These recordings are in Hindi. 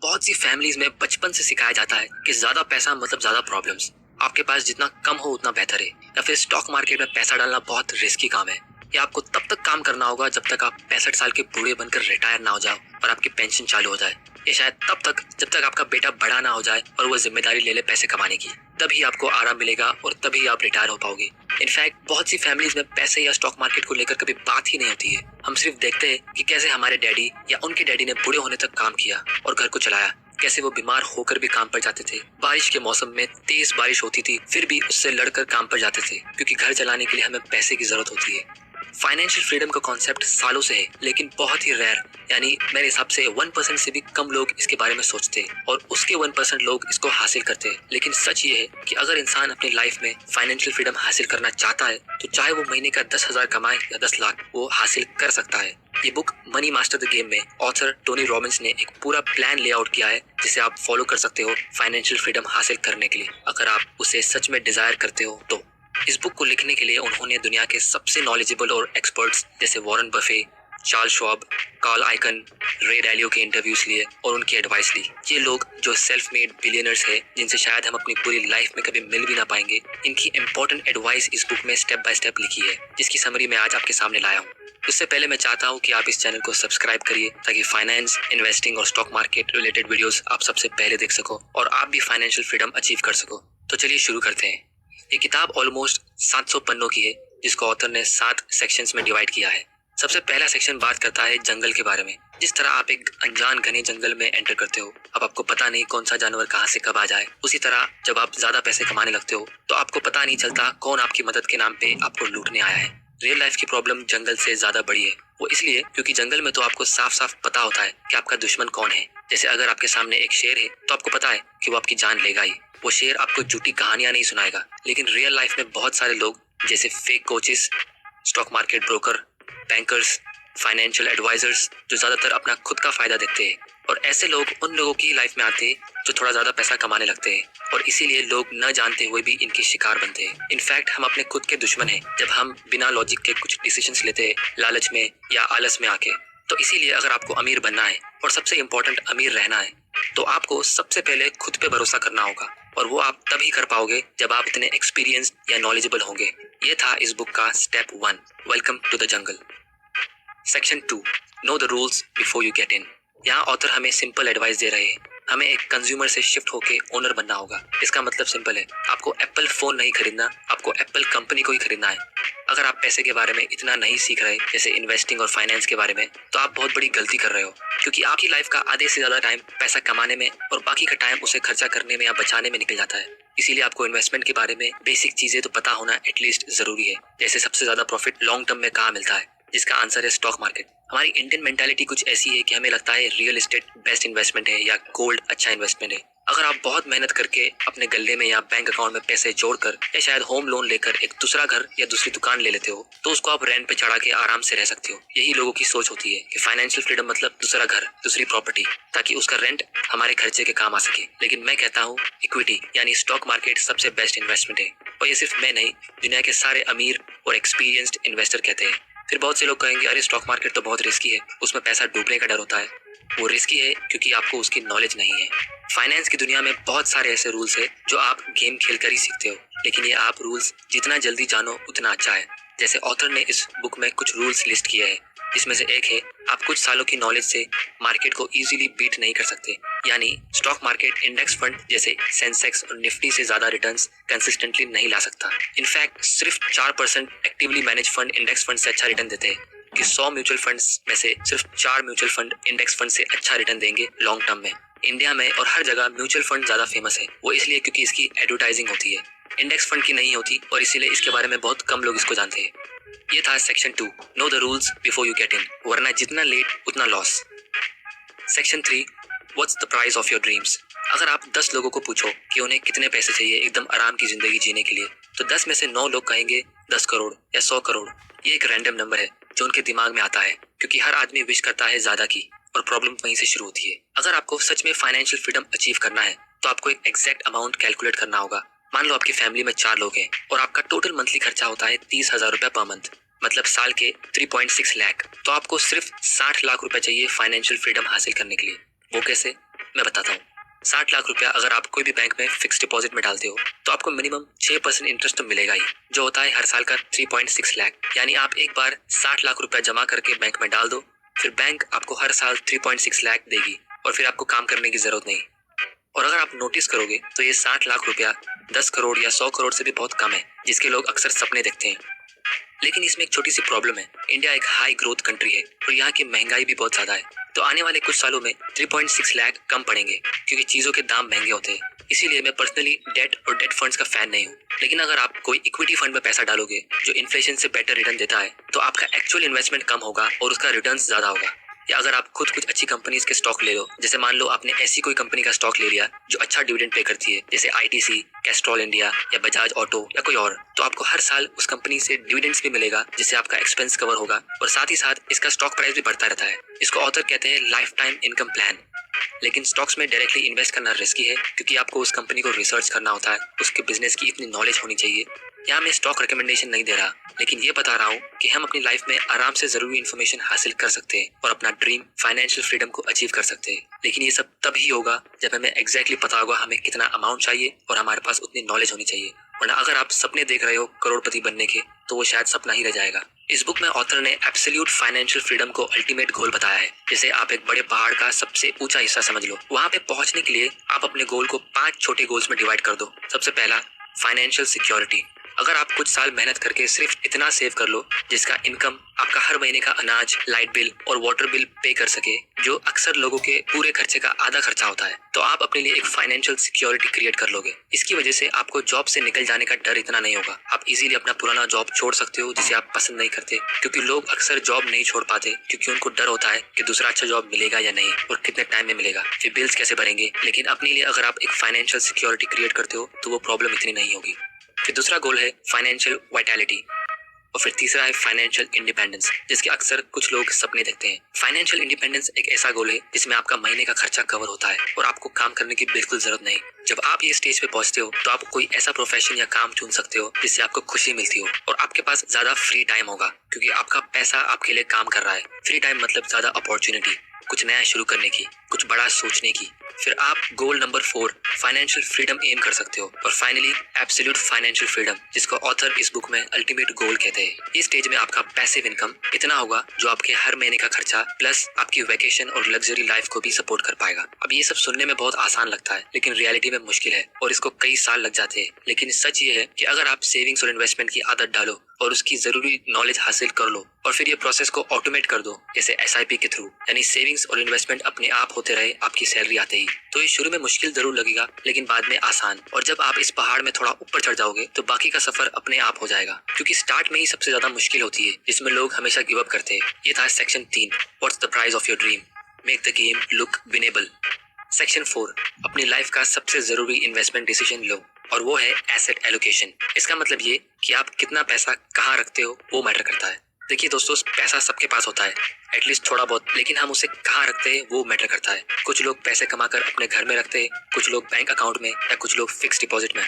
बहुत सी फैमिलीज में बचपन से सिखाया जाता है कि ज्यादा पैसा मतलब ज्यादा प्रॉब्लम्स। आपके पास जितना कम हो उतना बेहतर है, या फिर स्टॉक मार्केट में पैसा डालना बहुत रिस्की काम है। या आपको तब तक काम करना होगा जब तक आप 65 साल के बूढ़े बनकर रिटायर ना हो जाओ और आपकी पेंशन चालू हो जाए। ये शायद तब तक जब तक आपका बेटा बड़ा ना हो जाए और वो जिम्मेदारी ले ले पैसे कमाने की। तभी आपको आराम मिलेगा और तभी आप रिटायर हो पाओगे। इनफैक्ट बहुत सी फैमिलीज में पैसे या स्टॉक मार्केट को लेकर कभी बात ही नहीं होती है। हम सिर्फ देखते हैं कि कैसे हमारे डैडी या उनके डैडी ने बूढ़े होने तक काम किया और घर को चलाया, कैसे वो बीमार होकर भी काम पर जाते थे। बारिश के मौसम में तेज बारिश होती थी फिर भी उससे लड़कर काम पर जाते थे, क्योंकि घर चलाने के लिए हमें पैसे की जरूरत होती है। फाइनेंशियल फ्रीडम का कॉन्सेप्ट सालों से है, लेकिन बहुत ही रेयर, यानी मेरे हिसाब से 1% से भी कम लोग इसके बारे में सोचते हैं और उसके 1% लोग इसको हासिल करते हैं। लेकिन सच ये है कि अगर इंसान अपनी लाइफ में फाइनेंशियल फ्रीडम हासिल करना चाहता है तो चाहे वो महीने का 10,000 कमाए या 10 लाख, वो हासिल कर सकता है। ये book money master the game में ऑथर टोनी रॉबिन्स ने एक पूरा प्लान लेआउट किया है जिसे आप फॉलो कर सकते हो फाइनेंशियल फ्रीडम हासिल करने के लिए, अगर आप उसे सच में डिजायर करते हो तो। इस बुक को लिखने के लिए उन्होंने दुनिया के सबसे नॉलेजेबल और एक्सपर्ट्स जैसे Warren Buffett, Charles Schwab, Carl Icahn, Ray Dalio के इंटरव्यूज लिए और उनकी एडवाइस ली। ये लोग जो सेल्फ मेड बिलियनर्स हैं, जिनसे शायद हम अपनी पूरी लाइफ में कभी मिल भी ना पाएंगे, इनकी इंपॉर्टेंट एडवाइस इस बुक में स्टेप बाय स्टेप लिखी है, जिसकी समरी मैं आज आपके सामने लाया हूँ। उससे पहले मैं चाहता हूँ कि आप इस चैनल को सब्सक्राइब करिए ताकि फाइनेंस, इन्वेस्टिंग और स्टॉक मार्केट रिलेटेड वीडियोस आप सबसे पहले देख सको और आप भी फाइनेंशियल फ्रीडम अचीव कर सको। तो चलिए शुरू करते हैं। ये किताब ऑलमोस्ट 700 पन्नों की है, जिसको ऑथर ने 7 सेक्शंस में डिवाइड किया है। सबसे पहला सेक्शन बात करता है जंगल के बारे में। जिस तरह आप एक अनजान घने जंगल में एंटर करते हो, अब आपको पता नहीं कौन सा जानवर कहाँ से कब आ जाए। उसी तरह जब आप ज्यादा पैसे कमाने लगते हो तो आपको पता नहीं चलता कौन आपकी मदद के नाम पे आपको लूटने आया है। रियल लाइफ की प्रॉब्लम जंगल से ज्यादा बड़ी है। वो इसलिए क्योंकि जंगल में तो आपको साफ साफ पता होता है कि आपका दुश्मन कौन है। जैसे अगर आपके सामने एक शेर है तो आपको पता है कि वो आपकी जान लेगा ही। वो शेर आपको झूठी कहानियां नहीं सुनाएगा। लेकिन रियल लाइफ में बहुत सारे लोग जैसे fake coaches, stock market broker, bankers, financial advisors, जो ज्यादातर अपना खुद का फायदा देखते हैं, और ऐसे लोग उन लोगों की लाइफ में आते हैं जो थोड़ा ज्यादा पैसा कमाने लगते हैं, और इसीलिए लोग न जानते हुए भी इनके शिकार बनते हैं। इनफैक्ट हम अपने खुद के दुश्मन हैं जब हम बिना लॉजिक के कुछ डिसीजंस लेते हैं, लालच में या आलस में आके। तो इसीलिए अगर आपको अमीर बनना है और सबसे इम्पोर्टेंट अमीर रहना है तो आपको सबसे पहले खुद पे भरोसा करना होगा, और वो आप तभी कर पाओगे जब आप इतने एक्सपीरियंस या नॉलेजेबल होंगे। ये था इस बुक का step 1, welcome to the jungle. Section 2, know the rules before you get in. यहाँ ऑथर हमें सिंपल एडवाइस दे रहे हैं। हमें एक कंज्यूमर से शिफ्ट होके ओनर बनना होगा। इसका मतलब सिंपल है, आपको एप्पल फोन नहीं खरीदना, आपको एप्पल कंपनी को ही खरीदना है। अगर आप पैसे के बारे में इतना नहीं सीख रहे, जैसे इन्वेस्टिंग और फाइनेंस के बारे में, तो आप बहुत बड़ी गलती कर रहे हो, क्योंकि आपकी लाइफ का आधे से ज्यादा टाइम पैसा कमाने में और बाकी का टाइम उसे खर्चा करने में या बचाने में निकल जाता है। इसीलिए आपको इन्वेस्टमेंट के बारे में बेसिक चीजें तो पता होना एटलीस्ट जरूरी है, जैसे सबसे ज्यादा प्रॉफिट लॉन्ग टर्म में कहाँ मिलता है, जिसका आंसर है स्टॉक मार्केट। हमारी इंडियन मेंटालिटी कुछ ऐसी है कि हमें लगता है रियल एस्टेट बेस्ट इन्वेस्टमेंट है या गोल्ड अच्छा इन्वेस्टमेंट है। अगर आप बहुत मेहनत करके अपने गल्ले में या बैंक अकाउंट में पैसे जोड़कर या शायद होम लोन लेकर एक दूसरा घर या दूसरी दुकान ले लेते हो तो उसको आप रेंट पे चढ़ा के आराम से रह सकते हो। यही लोगों की सोच होती है कि फाइनेंशियल फ्रीडम मतलब दूसरा घर, दूसरी प्रॉपर्टी, ताकि उसका रेंट हमारे खर्चे के काम आ सके। लेकिन मैं कहता हूँ इक्विटी यानी स्टॉक मार्केट सबसे बेस्ट इन्वेस्टमेंट है, और ये सिर्फ मैं नहीं, दुनिया के सारे अमीर और एक्सपीरियंस्ड इन्वेस्टर कहते हैं। फिर बहुत से लोग कहेंगे अरे स्टॉक मार्केट तो बहुत रिस्की है, उसमें पैसा डूबने का डर होता है। वो रिस्की है क्योंकि आपको उसकी नॉलेज नहीं है। फाइनेंस की दुनिया में बहुत सारे ऐसे रूल्स है जो आप गेम खेलकर ही सीखते हो, लेकिन ये आप रूल्स जितना जल्दी जानो उतना अच्छा है। जैसे ऑथर ने इस बुक में कुछ रूल्स लिस्ट किए हैं, जिसमें से एक है आप कुछ सालों की नॉलेज से मार्केट को इजीली बीट नहीं कर सकते। यानी स्टॉक मार्केट इंडेक्स फंड जैसे सेंसेक्स और निफ्टी से ज्यादा रिटर्न्स कंसिस्टेंटली नहीं ला सकता। इनफैक्ट सिर्फ 4% actively manage fund index fund से अच्छा रिटर्न देते हैं, कि 100 म्यूचुअल फंड्स में से सिर्फ 4 म्यूचुअल फंड इंडेक्स फंड से अच्छा रिटर्न देंगे लॉन्ग टर्म में। इंडिया में और हर जगह म्यूचुअल फंड ज्यादा फेमस है, वो इसलिए क्योंकि इसकी एडवर्टाइजिंग होती है, इंडेक्स फंड की नहीं होती, और इसीलिए इसके बारे में बहुत कम लोग इसको जानते हैं। ये था section 2, know the rules before you get इन, वरना जितना लेट उतना loss. Section 3, what's the price of your dreams. अगर आप 10 लोगों को पूछो कि उन्हें कितने पैसे चाहिए एकदम आराम की जिंदगी जीने के लिए, तो 10 में से 9 लोग कहेंगे 10 करोड़ या 100 करोड़। ये एक रैंडम नंबर है जो उनके दिमाग में आता है, क्योंकि हर आदमी विश करता है ज्यादा की, और प्रॉब्लम वहीं से शुरू होती है। अगर आपको सच में फाइनेंशियल फ्रीडम अचीव करना है तो आपको एक एग्जैक्ट अमाउंट कैलकुलेट करना होगा। मान लो आपकी फैमिली में 4 लोग हैं और आपका टोटल मंथली खर्चा होता है 30,000 रुपए पर मंथ, मतलब साल के 3.6 लाख। तो आपको सिर्फ 60 लाख रुपए चाहिए फाइनेंशियल फ्रीडम हासिल करने के लिए। वो कैसे? मैं बताता हूँ। 60 लाख रुपया अगर आप कोई भी बैंक में फिक्स डिपॉजिट में डालते हो तो आपको मिनिमम 6% इंटरेस्ट तो मिलेगा ही, जो होता है हर साल का 3.6 लाख। यानी आप एक बार 60 लाख रुपया जमा करके बैंक में डाल दो, फिर बैंक आपको हर साल 3.6 लाख देगी और फिर आपको काम करने की जरूरत नहीं। और अगर आप नोटिस करोगे तो ये 60 लाख रुपया 10 करोड़ या 100 करोड़ से भी बहुत कम है, जिसके लोग अक्सर सपने देखते हैं। लेकिन इसमें एक छोटी सी प्रॉब्लम है। इंडिया एक हाई ग्रोथ कंट्री है और यहाँ की महंगाई भी बहुत ज्यादा है, तो आने वाले कुछ सालों में 3.6 लाख कम पड़ेंगे क्योंकि चीजों के दाम महंगे होते हैं। इसीलिए मैं पर्सनली डेट और डेट फंड्स का फैन नहीं हूँ। लेकिन अगर आप कोई इक्विटी फंड में पैसा डालोगे जो इन्फ्लेशन से बेटर रिटर्न देता है तो आपका एक्चुअल इन्वेस्टमेंट कम होगा और उसका रिटर्न ज्यादा होगा। या अगर आप खुद कुछ अच्छी कंपनीज के स्टॉक ले लो, जैसे मान लो आपने ऐसी कोई कंपनी का स्टॉक ले लिया जो अच्छा डिविडेंड पे करती है, जैसे आईटीसी, कैस्ट्रॉल इंडिया या बजाज ऑटो या कोई और, तो आपको हर साल उस कंपनी से डिविडेंड्स भी मिलेगा जिससे आपका एक्सपेंस कवर होगा और साथ ही साथ इसका स्टॉक प्राइस भी बढ़ता रहता है। इसको ऑथर कहते हैं लाइफ टाइम इनकम प्लान। लेकिन स्टॉक्स में डायरेक्टली इन्वेस्ट करना रिस्की है क्योंकि आपको उस कंपनी को रिसर्च करना होता है, उसके बिजनेस की इतनी नॉलेज होनी चाहिए। यहाँ मैं स्टॉक रिकमेंडेशन नहीं दे रहा, लेकिन ये बता रहा हूँ कि हम अपनी लाइफ में आराम से जरूरी इन्फॉर्मेशन हासिल कर सकते हैं और अपना ड्रीम फाइनेंशियल फ्रीडम को अचीव कर सकते हैं। लेकिन ये सब तभी होगा जब हमें एग्जैक्टली पता होगा हमें कितना अमाउंट चाहिए और हमारे पास उतनी नॉलेज होनी चाहिए। वरना अगर आप सपने देख रहे हो करोड़पति बनने के, तो वो शायद सपना ही रह जाएगा। इस बुक में ऑथर ने एब्सोल्यूट फाइनेंशियल फ्रीडम को अल्टीमेट गोल बताया है। जैसे आप एक बड़े पहाड़ का सबसे ऊंचा हिस्सा समझ लो। वहां पे पहुंचने के लिए आप अपने गोल को 5 छोटे गोल्स में डिवाइड कर दो। सबसे पहला, फाइनेंशियल सिक्योरिटी। अगर आप कुछ साल मेहनत करके सिर्फ इतना सेव कर लो जिसका इनकम आपका हर महीने का अनाज, लाइट बिल और वाटर बिल पे कर सके, जो अक्सर लोगों के पूरे खर्चे का आधा खर्चा होता है, तो आप अपने लिए एक फाइनेंशियल सिक्योरिटी क्रिएट कर लोगे। इसकी वजह से आपको जॉब से निकल जाने का डर इतना नहीं होगा। आप इजीली अपना पुराना जॉब छोड़ सकते हो जिसे आप पसंद नहीं करते, क्योंकि लोग अक्सर जॉब नहीं छोड़ पाते क्योंकि उनको डर होता है कि दूसरा अच्छा जॉब मिलेगा या नहीं और कितने टाइम में मिलेगा, फिर बिल्स कैसे भरेंगे। लेकिन अपने लिए अगर आप एक फाइनेंशियल सिक्योरिटी क्रिएट करते हो तो वो प्रॉब्लम इतनी नहीं होगी। फिर दूसरा गोल है फाइनेंशियल वाइटैलिटी और फिर तीसरा है फाइनेंशियल इंडिपेंडेंस, जिसके अक्सर कुछ लोग सपने देखते हैं। फाइनेंशियल इंडिपेंडेंस एक ऐसा गोल है जिसमें आपका महीने का खर्चा कवर होता है और आपको काम करने की बिल्कुल जरूरत नहीं। जब आप ये स्टेज पे पहुंचते हो तो आप कोई ऐसा प्रोफेशन या काम चुन सकते हो जिससे आपको खुशी मिलती हो और आपके पास ज्यादा फ्री टाइम होगा क्योंकि आपका पैसा आपके लिए काम कर रहा है। फ्री टाइम मतलब ज्यादा अपॉर्चुनिटी, कुछ नया शुरू करने की, कुछ बड़ा सोचने की। फिर आप goal number 4 financial freedom aim कर सकते हो और फाइनली एब्सोल्यूट फाइनेंशियल फ्रीडम, जिसको ऑथर इस बुक में अल्टीमेट गोल कहते हैं। इस स्टेज में आपका पैसिव इनकम इतना होगा जो आपके हर महीने का खर्चा प्लस आपकी वैकेशन और लग्जरी लाइफ को भी सपोर्ट कर पाएगा। अब ये सब सुनने में बहुत आसान लगता है लेकिन रियलिटी में मुश्किल है और इसको कई साल लग जाते हैं। लेकिन सच ये है कि अगर आप सेविंग्स और इन्वेस्टमेंट की आदत डालो और उसकी जरूरी नॉलेज हासिल कर लो और फिर ये प्रोसेस को ऑटोमेट कर दो, जैसे SIP के थ्रू, यानी सेविंग्स और इन्वेस्टमेंट अपने आप होते रहे आपकी सैलरी आते ही, तो ये शुरू में मुश्किल जरूर लगेगा लेकिन बाद में आसान। और जब आप इस पहाड़ में थोड़ा ऊपर चढ़ जाओगे तो बाकी का सफर अपने आप हो जाएगा, क्योंकि स्टार्ट में ही सबसे ज्यादा मुश्किल होती है जिसमें लोग हमेशा गिव अप करते हैं। ये था section 3, what's the price of your dream, make the game look winnable. Section 4, अपनी लाइफ का सबसे जरूरी इन्वेस्टमेंट डिसीजन लो और वो है एसेट एलोकेशन। इसका मतलब ये कि आप कितना पैसा कहाँ रखते हो वो मैटर करता है। देखिए दोस्तों, पैसा सबके पास होता है, एटलीस्ट थोड़ा बहुत, लेकिन हम उसे कहाँ रखते हैं वो मैटर करता है। कुछ लोग पैसे कमाकर अपने घर में रखते हैं, कुछ लोग बैंक अकाउंट में या कुछ लोग फिक्स डिपॉजिट में,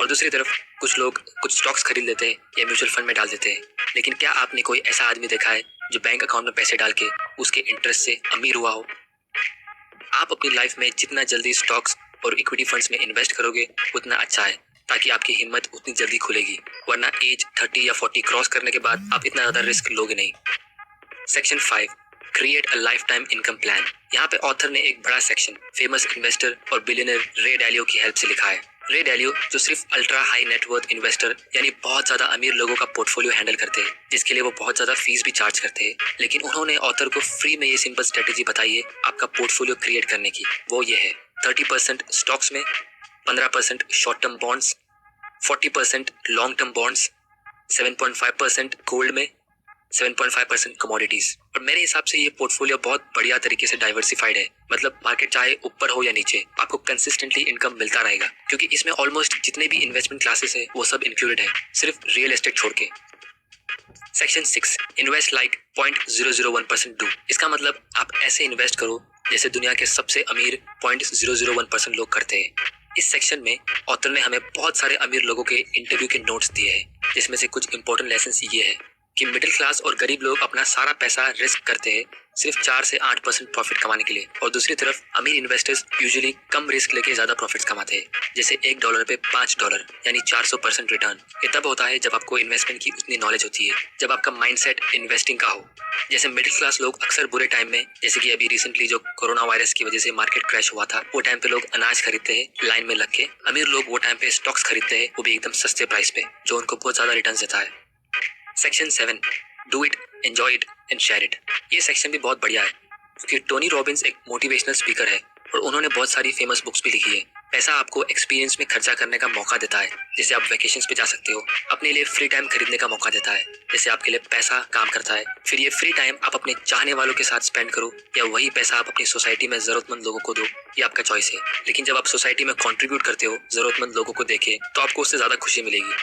और दूसरी तरफ कुछ लोग कुछ स्टॉक्स खरीद लेते हैं या म्यूचुअल फंड में डाल देते हैं। लेकिन क्या आपने कोई ऐसा आदमी देखा है जो बैंक अकाउंट में पैसे डाल के उसके इंटरेस्ट से अमीर हुआ हो? आप अपनी लाइफ में जितना जल्दी स्टॉक्स और इक्विटी फंड्स में इन्वेस्ट करोगे उतना अच्छा है, ताकि आपकी हिम्मत उतनी जल्दी खुलेगी। वरना एज 30 या 40 क्रॉस करने के बाद आप इतना ज्यादा रिस्क लोगे नहीं। Section 5, create a life time income plan. यहाँ पे ऑथर ने एक बड़ा सेक्शन फेमस इन्वेस्टर और बिलियनर रे डालियो की हेल्प से लिखा है। रे डालियो जो सिर्फ अल्ट्रा हाई नेटवर्थ इन्वेस्टर यानी बहुत ज्यादा अमीर लोगों का पोर्टफोलियो हैंडल करते हैं, जिसके लिए वो बहुत ज्यादा फीस भी चार्ज करते हैं। लेकिन उन्होंने ऑथर को फ्री में ये सिंपल स्ट्रेटेजी बताई है आपका पोर्टफोलियो क्रिएट करने की। वो ये है 30% स्टॉक्स में, 15% short term bonds, 40% long term bonds, 7.5% gold में, 7.5% कमोडिटीज। और मेरे हिसाब से ये पोर्टफोलियो बहुत बढ़िया तरीके से डाइवर्सिफाइड है। मतलब मार्केट चाहे ऊपर हो या नीचे, आपको कंसिस्टेंटली इनकम मिलता रहेगा, क्योंकि इसमें ऑलमोस्ट जितने भी इन्वेस्टमेंट क्लासेस है वो सब इंक्लूडेड है, सिर्फ रियल एस्टेट छोड़ के। Section 6, invest like 0.001% do. इसका मतलब आप ऐसे इन्वेस्ट करो जैसे दुनिया के सबसे अमीर 0.001% लोग करते हैं। इस सेक्शन में ऑथर ने हमें बहुत सारे अमीर लोगों के इंटरव्यू के नोट्स दिए हैं, जिसमें से कुछ इंपॉर्टेंट लेसन्स ये है। कि मिडिल क्लास और गरीब लोग अपना सारा पैसा रिस्क करते हैं सिर्फ 4 से 8% प्रॉफिट कमाने के लिए, और दूसरी तरफ अमीर इन्वेस्टर्स यूजुअली कम रिस्क लेके ज्यादा प्रॉफिट्स कमाते हैं, जैसे $1 पे $5 यानी 400% रिटर्न। ये तब होता है जब आपको इन्वेस्टमेंट की उतनी नॉलेज होती है, जब आपका माइंडसेट इन्वेस्टिंग का हो। जैसे मिडिल क्लास लोग अक्सर बुरे टाइम में, जैसे कि अभी रिसेंटली जो कोरोना वायरस की वजह से मार्केट क्रैश हुआ था, वो टाइम पे लोग अनाज खरीदते हैं लाइन में लग के। अमीर लोग वो टाइम पे स्टॉक्स खरीदते हैं, वो भी एकदम सस्ते प्राइस पे, जो उनको बहुत ज्यादा रिटर्न देता है। Section 7, do it, enjoy it and share it. ये सेक्शन भी बहुत बढ़िया है क्योंकि टोनी रॉबिन्स एक मोटिवेशनल स्पीकर है और उन्होंने बहुत सारी फेमस बुक्स भी लिखी है। पैसा आपको एक्सपीरियंस में खर्चा करने का मौका देता है, जैसे आप वेकेशंस पे जा सकते हो। अपने लिए फ्री टाइम खरीदने का मौका देता है, जैसे आपके लिए पैसा काम करता है। फिर ये फ्री टाइम आप अपने चाहने वालों के साथ स्पेंड करो या वही पैसा आप अपनी सोसाइटी में जरूरतमंद लोगों को दो, ये आपका चॉइस है। लेकिन जब आप सोसाइटी में कंट्रीब्यूट करते हो जरूरतमंद लोगों को देके, तो आपको उससे ज्यादा खुशी मिलेगी।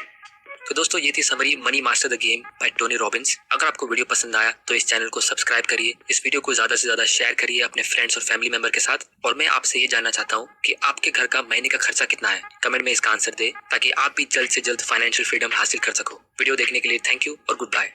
तो दोस्तों, ये थी summary money master the game by Tony Robbins. अगर आपको वीडियो पसंद आया तो इस चैनल को सब्सक्राइब करिए, इस वीडियो को ज्यादा से ज्यादा शेयर करिए अपने फ्रेंड्स और फैमिली मेंबर के साथ। और मैं आपसे ये जानना चाहता हूँ कि आपके घर का महीने का खर्चा कितना है। कमेंट में इसका आंसर दे ताकि आप भी जल्द से जल्द फाइनेंशियल फ्रीडम हासिल कर सको। वीडियो देखने के लिए थैंक यू और गुड बाय।